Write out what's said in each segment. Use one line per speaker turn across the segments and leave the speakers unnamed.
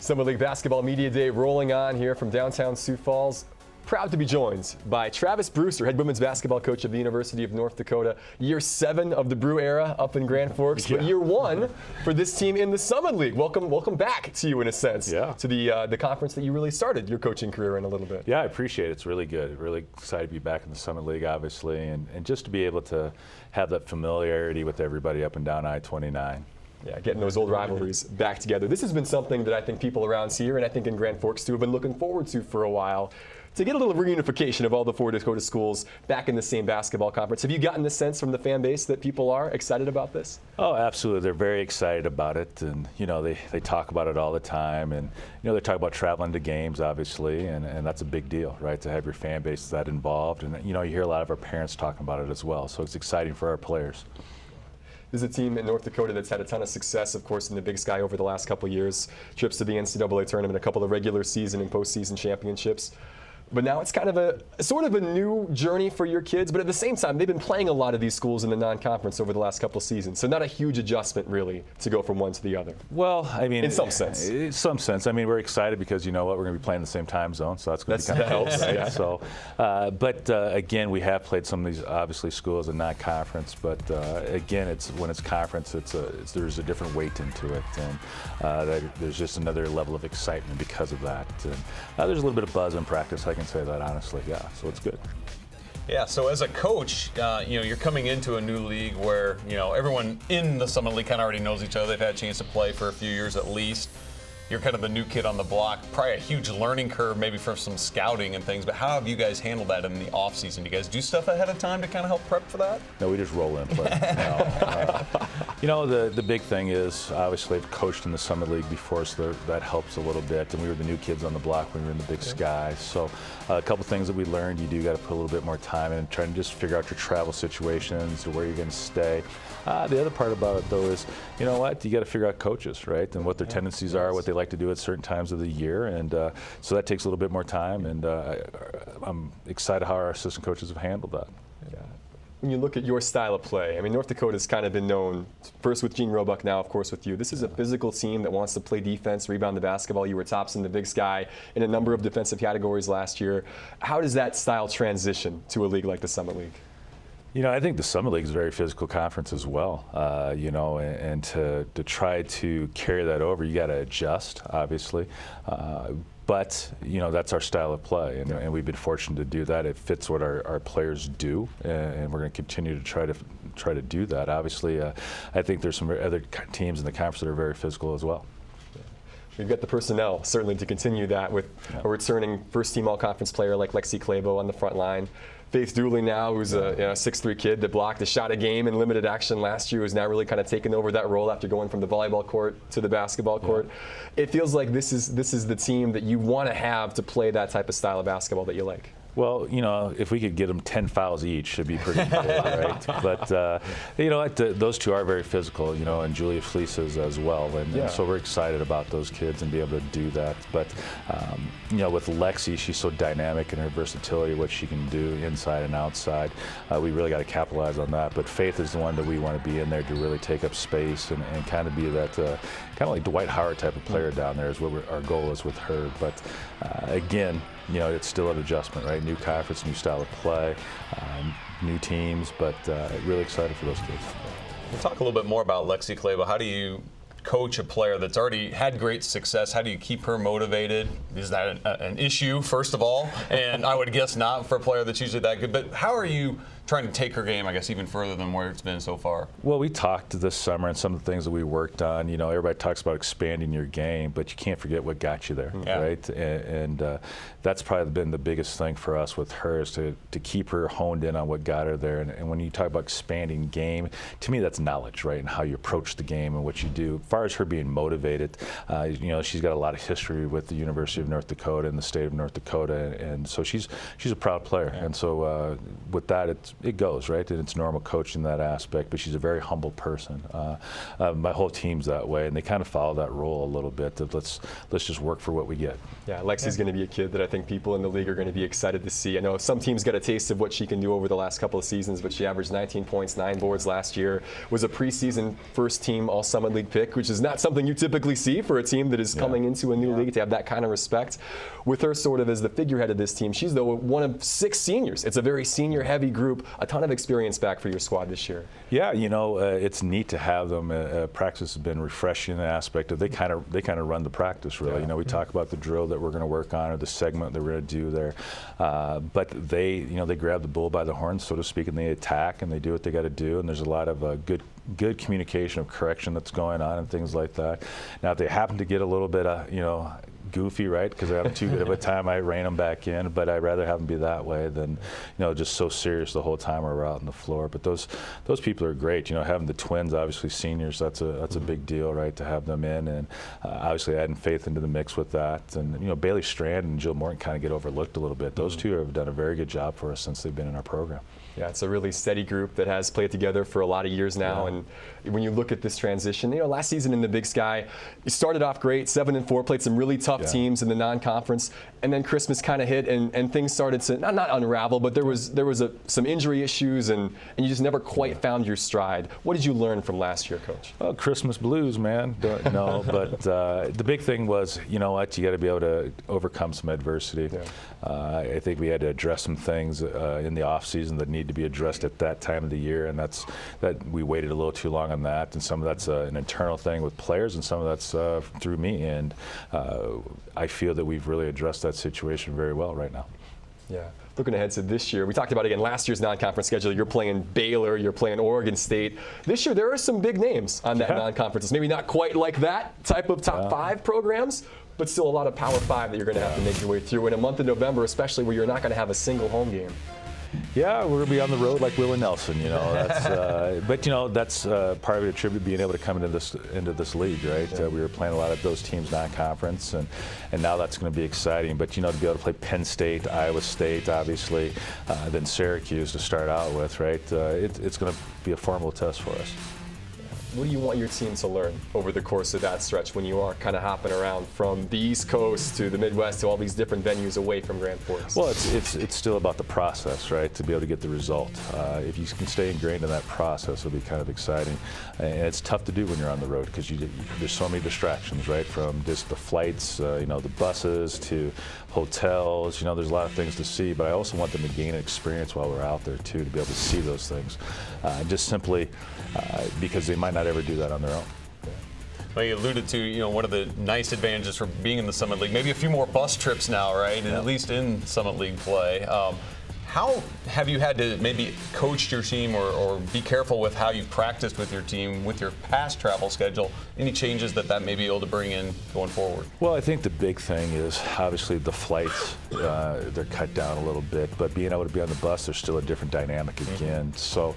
Summer League Basketball Media Day rolling on here from downtown Sioux Falls. Proud to be joined by Travis Brewster, head women's basketball coach of the University of North Dakota. Year 7 of the Brew era up in Grand Forks, but year 1 for this team in the Summer League. Welcome back to you in a sense, to the conference that you really started your coaching career in a little bit.
Yeah, I appreciate it. It's really good. Really excited to be back in the Summer League, obviously, and just to be able to have that familiarity with everybody up and down I-29.
Yeah, getting those old rivalries back together. This has been something that I think people around here, and I think in Grand Forks too, have been looking forward to for a while, to get a little reunification of all the 4 Dakota schools back in the same basketball conference. Have you gotten the sense from the fan base that people are excited about this?
Oh, absolutely. They're very excited about it, and they talk about it all the time, and they talk about traveling to games, obviously, and that's a big deal, right, to have your fan base that involved. And you hear a lot of our parents talking about it as well, so it's exciting for our players.
This is a team in North Dakota that's had a ton of success, of course, in the Big Sky over the last couple of years. Trips to the NCAA tournament, a couple of regular season and postseason championships. But now it's kind of a sort of a new journey for your kids. But at the same time, they've been playing a lot of these schools in the non-conference over the last couple of seasons. So not a huge adjustment, really, to go from one to the other.
Well, I mean,
in some sense.
In some sense. I mean, we're excited because you know what, we're going to be playing the same time zone, so that's going to be kind of helps, right? Yeah. So, again, we have played some of these obviously schools in non-conference, but again, when it's conference, there's a different weight into it, and there's just another level of excitement because of that. And there's a little bit of buzz in practice. I can say that honestly, yeah. So it's good.
Yeah, so as a coach, you're coming into a new league where, everyone in the Summer League kind of already knows each other. They've had a chance to play for a few years at least. You're kind of the new kid on the block. Probably a huge learning curve maybe for some scouting and things, but how have you guys handled that in the off season? Do you guys do stuff ahead of time to kind of help prep for that?
No, we just roll in and play. The big thing is, obviously, I've coached in the Summer League before, so that helps a little bit. And we were the new kids on the block when we were in the Big Sky. So a couple things that we learned, you do got to put a little bit more time in and try to just figure out your travel situations, where you're going to stay. The other part about it, though, is, you got to figure out coaches, right, and what their tendencies are, what they like to do at certain times of the year. And so that takes a little bit more time. And I'm excited how our assistant coaches have handled that.
Yeah. When you look at your style of play, I mean, North Dakota's kind of been known, first with Gene Roebuck, now, of course, with you. This is a physical team that wants to play defense, rebound the basketball. You were tops in the Big Sky in a number of defensive categories last year. How does that style transition to a league like the Summer League?
I think the Summer League is a very physical conference as well, and to try to carry that over, you got to adjust, obviously. But, that's our style of play, and we've been fortunate to do that. It fits what our players do, and we're going to continue to try to do that. Obviously, I think there's some other teams in the conference that are very physical as well.
We've got the personnel, certainly, to continue that with a returning first-team all-conference player like Lexie Clay on the front line. Faith Dooley now, who's a 6'3" kid that blocked a shot a game in limited action last year, who's now really kind of taken over that role after going from the volleyball court to the basketball court. It feels like this is the team that you want to have to play that type of style of basketball that you like.
Well, if we could get them 10 fouls each, it'd be pretty good, right? But, those two are very physical, and Julia Fleece is as well. And so we're excited about those kids and be able to do that. But, with Lexie, she's so dynamic in her versatility, what she can do inside and outside. We really got to capitalize on that. But Faith is the one that we want to be in there to really take up space and kind of be that kind of like Dwight Howard type of player down there is what our goal is with her. But, again, it's still an adjustment, right? New conference, new style of play, new teams, but really excited for those kids.
We'll talk a little bit more about Lexie Clay, but how do you coach a player that's already had great success? How do you keep her motivated? Is that an issue, first of all? And I would guess not for a player that's usually that good, but how are you trying to take her game, I guess, even further than where it's been so far?
Well, we talked this summer and some of the things that we worked on. Everybody talks about expanding your game, but you can't forget what got you there, right? And that's probably been the biggest thing for us with her is to keep her honed in on what got her there. And when you talk about expanding game, to me that's knowledge, right? And how you approach the game and what you do. As far as her being motivated, she's got a lot of history with the University of North Dakota and the state of North Dakota, and so she's a proud player. And so with that, it's it goes, right? And it's normal coaching that aspect, but she's a very humble person. My whole team's that way, and they kind of follow that role a little bit, that let's just work for what we get.
Yeah, Lexie's going to be a kid that I think people in the league are going to be excited to see. I know some teams got a taste of what she can do over the last couple of seasons, but she averaged 19 points, 9 boards last year, was a preseason first-team All-Summit League pick, which is not something you typically see for a team that is coming into a new league, to have that kind of respect. With her sort of as the figurehead of this team, she's though one of 6 seniors. It's a very senior-heavy group, a ton of experience back for your squad this year.
Yeah, you know, it's neat to have them. Practice has been refreshing in the aspect of they kind of run the practice, really. You know, we talk about the drill that we're going to work on, or the segment that we're going to do there, but they grab the bull by the horns, so to speak, and they attack and they do what they got to do. And there's a lot of good communication of correction that's going on and things like that. Now, if they happen to get a little bit goofy, right, because they're having too good of a time, I rein them back in, but I'd rather have them be that way than, just so serious the whole time we're out on the floor. But those people are great. Having the twins, obviously seniors, that's a big deal, right, to have them in, and obviously adding Faith into the mix with that. And Bailey Strand and Jill Morton kind of get overlooked a little bit. Those two have done a very good job for us since they've been in our program.
Yeah, it's a really steady group that has played together for a lot of years now. And when you look at this transition, last season in the Big Sky, you started off great, 7-4, played some really tough teams in the non-conference, and then Christmas kind of hit, and things started to not unravel, but there was some injury issues, and you just never quite found your stride. What did you learn from last year, Coach?
Well, Christmas blues, man. No, but the big thing was, you got to be able to overcome some adversity. I think we had to address some things in the off season that need to be addressed at that time of the year, and that we waited a little too long on that. And some of that's an internal thing with players, and some of that's through me. And I feel that we've really addressed that situation very well right now.
Yeah. Looking ahead to this year, we talked about, again, last year's non-conference schedule. You're playing Baylor, you're playing Oregon State. This year, there are some big names on that non-conference. Maybe not quite like that type of top 5 programs, but still a lot of Power 5 that you're going to have to make your way through in a month of November, especially where you're not going to have a single home game.
Yeah, we're going to be on the road like Willie Nelson, That's, but that's part of it, attribute being able to come into this league, right? We were playing a lot of those teams non-conference, and now that's going to be exciting. But to be able to play Penn State, Iowa State, obviously, then Syracuse to start out with, right? It's going to be a formidable test for us.
What do you want your team to learn over the course of that stretch when you are kind of hopping around from the East Coast to the Midwest to all these different venues away from Grand Forks?
Well, it's still about the process, right, to be able to get the result. If you can stay ingrained in that process, it'll be kind of exciting. And it's tough to do when you're on the road because there's so many distractions, right, from just the flights, the buses to hotels. There's a lot of things to see, but I also want them to gain an experience while we're out there, too, to be able to see those things. Just simply because they might not ever do that on their own.
Well, you alluded to, one of the nice advantages for being in the Summit League, maybe a few more bus trips now, right? And at least in Summit League play. How have you had to maybe coach your team or be careful with how you've practiced with your team with your past travel schedule? Any changes that may be able to bring in going forward?
Well, I think the big thing is obviously the flights, they're cut down a little bit, but being able to be on the bus, there's still a different dynamic again. So,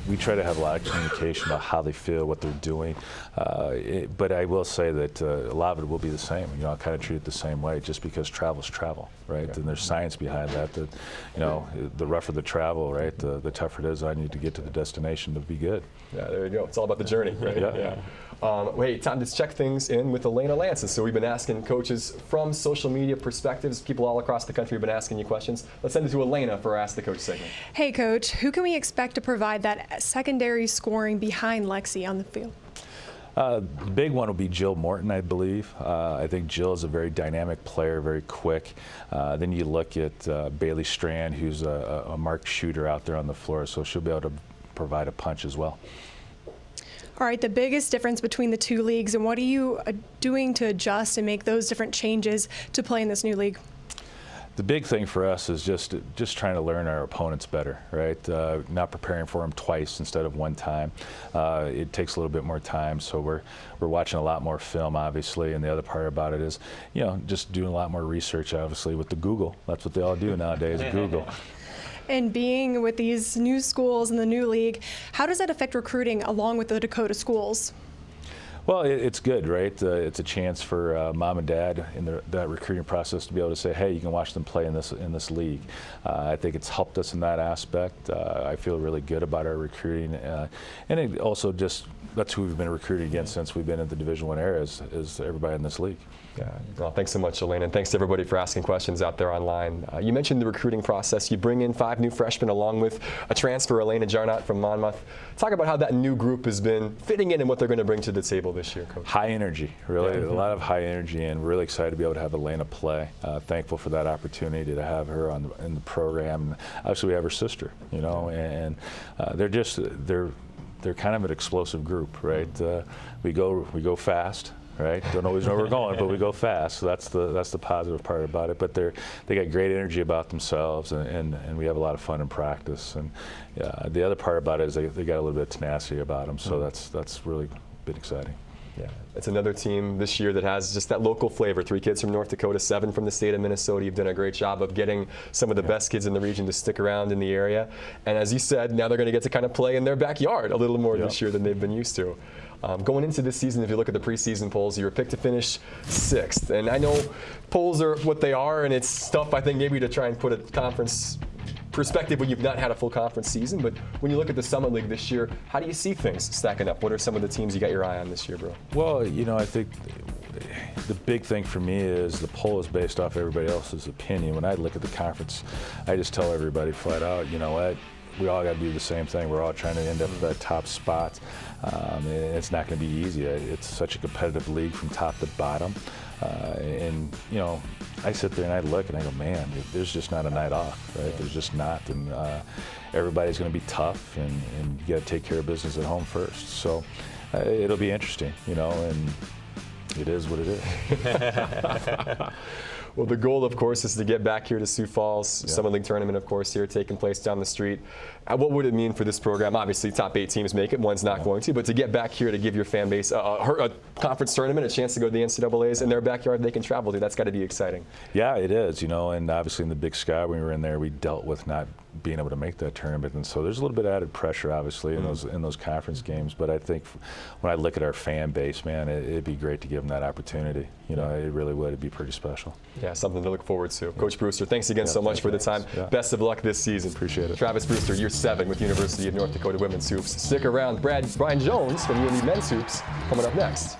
we try to have a lot of communication about how they feel, what they're doing. But I will say that a lot of it will be the same. I'll kind of treat it the same way just because travel's travel, right? And there's science behind that, the rougher the travel, right, the tougher it is on you to get to the destination to be good.
Yeah, there you go. It's all about the journey, right? Wait, time to check things in with Elena Lance. So we've been asking coaches from social media perspectives. People all across the country have been asking you questions. Let's send it to Elena for our Ask the Coach segment.
Hey, Coach, who can we expect to provide that secondary scoring behind Lexie on the field?
The big one will be Jill Morton, I believe. I think Jill is a very dynamic player, very quick. Then you look at Bailey Strand, who's a marked shooter out there on the floor, so she'll be able to provide a punch as well.
All right, the biggest difference between the two leagues, and what are you doing to adjust and make those different changes to play in this new league?
The big thing for us is just trying to learn our opponents better, right? Not preparing for them twice instead of one time. It takes a little bit more time, so we're watching a lot more film, obviously, and the other part about it is, just doing a lot more research, obviously, with the Google. That's what they all do nowadays, Google.
And being with these new schools in the new league, how does that affect recruiting along with the Dakota schools?
Well, it's good, right? It's a chance for mom and dad in that recruiting process to be able to say, hey, you can watch them play in this league. I think it's helped us in that aspect. I feel really good about our recruiting, and it also just that's who we've been recruiting against since we've been in the Division I era is everybody in this league.
Yeah. Well, thanks so much, Elaine, and thanks to everybody for asking questions out there online. You mentioned the recruiting process. You bring in 5 new freshmen along with a transfer, Elena Jarnot from Monmouth. Talk about how that new group has been fitting in and what they're going to bring to the table this year, Coach.
High energy, really. A lot of high energy, and really excited to be able to have Elena play. Thankful for that opportunity to have her in the program. Obviously, we have her sister, you know, and they're kind of an explosive group, right? We go fast. Right? Don't always know where we're going, but we go fast. So that's the positive part about it. But they got great energy about themselves, and we have a lot of fun in practice. And the other part about it is they got a little bit of tenacity about them. So that's really been exciting.
Yeah, it's another team this year that has just that local flavor. 3 kids from North Dakota, 7 from the state of Minnesota. You've done a great job of getting some of the best kids in the region to stick around in the area. And as you said, now they're going to get to kind of play in their backyard a little more this year than they've been used to. Going into this season, if you look at the preseason polls, you were picked to finish 6th. And I know polls are what they are, and it's tough, I think, maybe to try and put a conference perspective when you've not had a full conference season. But when you look at the Summit League this year, how do you see things stacking up? What are some of the teams you got your eye on this year, bro?
Well, you know, I think the big thing for me is the poll is based off everybody else's opinion. When I look at the conference, I just tell everybody flat out, you know what? We all got to do the same thing. We're all trying to end up at that top spot. And it's not going to be easy. It's such a competitive league from top to bottom. And, you know, I sit there and I look and I go, man, there's just not a night off, right? There's just not. And everybody's going to be tough, and you got to take care of business at home first. So it'll be interesting, you know, and it is what it is.
Well, the goal, of course, is to get back here to Sioux Falls. Summit League tournament, of course, here taking place down the street. What would it mean for this program? Obviously, top 8 teams make it. One's not going to. But to get back here to give your fan base a conference tournament, a chance to go to the NCAAs in their backyard they can travel to, that's got to be exciting.
Yeah, it is, you know, and obviously in the Big Sky when we were in there, we dealt with not being able to make that tournament, and so there's a little bit of added pressure, obviously, in those conference games. But I think when I look at our fan base, man, it'd be great to give them that opportunity. You know, it really would. It'd be pretty special.
Yeah, something to look forward to. Coach Brewster, thanks again so much for the time. Best of luck this season.
Appreciate it.
Travis Brewster, year 7 with University of North Dakota Women's Hoops. Stick around. Brian Jones from UND Men's Hoops coming up next.